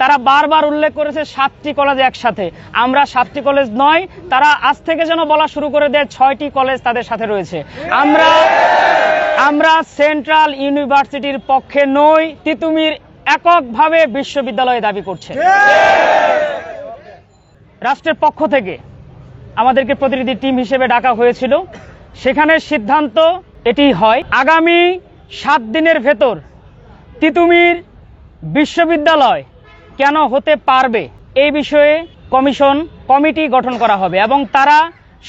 তারা বারবার উল্লেখ করেছে 7টি কলেজ একসাথে। আমরা 7টি কলেজ নয়, তারা আজ থেকে যেন বলা শুরু করে দেয় 6টি কলেজ তাদের সাথে রয়েছে। আমরা সেন্ট্রাল ইউনিভার্সিটির পক্ষে নই, তিতুমির এককভাবে বিশ্ববিদ্যালয় দাবি করছে। রাষ্ট্রের পক্ষ থেকে আমাদেরকে প্রতিনিধি টিম হিসেবে ডাকা হয়েছিল, সেখানে সিদ্ধান্ত এটি হয় আগামী 7 দিনের ভেতর তিতুমির বিশ্ববিদ্যালয় কেন হতে পারবে এই বিষয়ে কমিটি গঠন করা হবে এবং তারা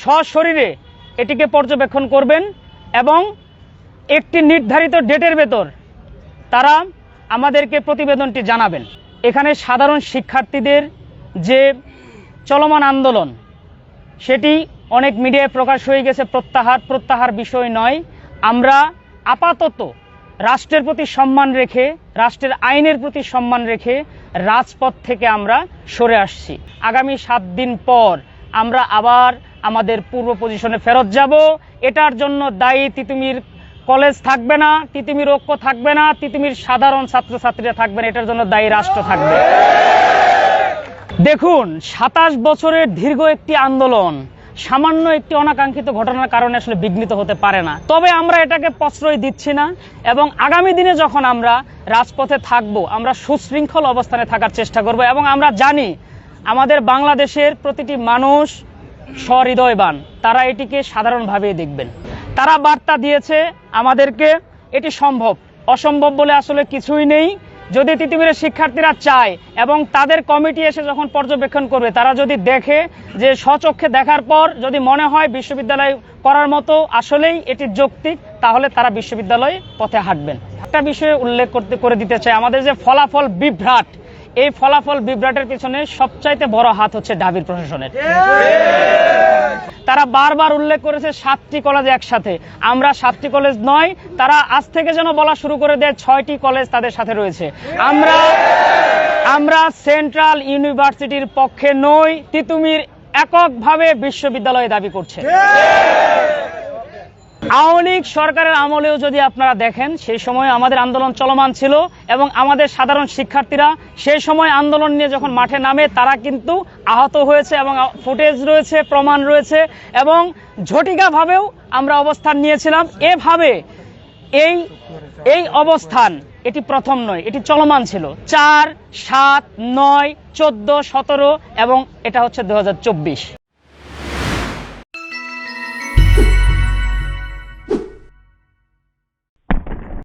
সশরীরে এটিকে পর্যবেক্ষণ করবেন এবং একটি নির্ধারিত ডেটের ভেতর তারা আমাদেরকে প্রতিবেদনটি জানাবেন। এখানে সাধারণ শিক্ষার্থীদের যে চলমান আন্দোলন সেটি অনেক মিডিয়ায় প্রকাশ হয়ে গেছে, প্রত্যাহার বিষয় নয়। আমরা আপাতত রাষ্ট্রের প্রতি সম্মান রেখে, রাষ্ট্রের আইনের প্রতি সম্মান রেখে রাজপথ থেকে আমরা সরে আসছি। আগামী 7 দিন পর আমরা আবার আমাদের পূর্ব পজিশনে ফেরত যাব। এটার জন্য দায়ী তিতুমির কলেজ থাকবে না, তিতুমির ঐক্য থাকবে না, তিতুমির সাধারণ ছাত্রছাত্রীরা থাকবে না, এটার জন্য দায়ী রাষ্ট্র থাকবে। দেখুন, 27 বছরের দীর্ঘ একটি আন্দোলন সামান্য একটি অনাকাঙ্ক্ষিত ঘটনার কারণে আসলে বিঘ্নিত হতে পারে না। তবে আমরা এটাকে প্রশ্রয় দিচ্ছি না এবং আগামী দিনে যখন আমরা রাজপথে থাকব, আমরা সুশৃঙ্খল অবস্থানে থাকার চেষ্টা করব এবং আমরা জানি আমাদের বাংলাদেশের প্রতিটি মানুষ সহৃদয়বান, তারা এটিকে সাধারণভাবে দেখবেন। তারা বার্তা দিয়েছে আমাদেরকে এটি সম্ভব, অসম্ভব বলে আসলে কিছুই নেই। যদি তিতুমিরের শিক্ষার্থীরা চায় এবং তাদের কমিটি এসে যখন পর্যবেক্ষণ করবে, তারা যদি দেখে যে স্বচক্ষে দেখার পর যদি মনে হয় বিশ্ববিদ্যালয় করার মতো আসলেই এটি যৌক্তিক, তাহলে তারা বিশ্ববিদ্যালয়ে পথে হাঁটবেন। একটা বিষয়ে উল্লেখ করে দিতে চাই, আমাদের যে ফলাফল বিভ্রাট, এই ফলাফল বিভ্রাটের পিছনে সবচাইতে বড় হাত হচ্ছে ঢাবির প্রশাসনের। তারা বারবার উল্লেখ করেছে 7টি কলেজ একসাথে। আমরা 7টি কলেজ নয়, তারা আজ থেকে যেন বলা শুরু করে দেয় 6টি কলেজ তাদের সাথে রয়েছে। আমরা সেন্ট্রাল ইউনিভার্সিটির পক্ষে নই, তিতুমির এককভাবে বিশ্ববিদ্যালয় দাবি করছে। আওয়ামী লীগ সরকারের আমলেও যদি আপনারা দেখেন, সেই সময় আমাদের আন্দোলন চলমান ছিল এবং আমাদের সাধারণ শিক্ষার্থীরা সেই সময় আন্দোলন নিয়ে যখন মাঠে নামে, তারা কিন্তু আহত হয়েছে এবং ফুটেজ রয়েছে, প্রমাণ রয়েছে এবং ঝটিকাভাবেও আমরা অবস্থান নিয়েছিলাম। এভাবে এই অবস্থান এটি প্রথম নয়, এটি চলমান ছিল 4, 7, 9, 14, 17 এবং এটা হচ্ছে 2024।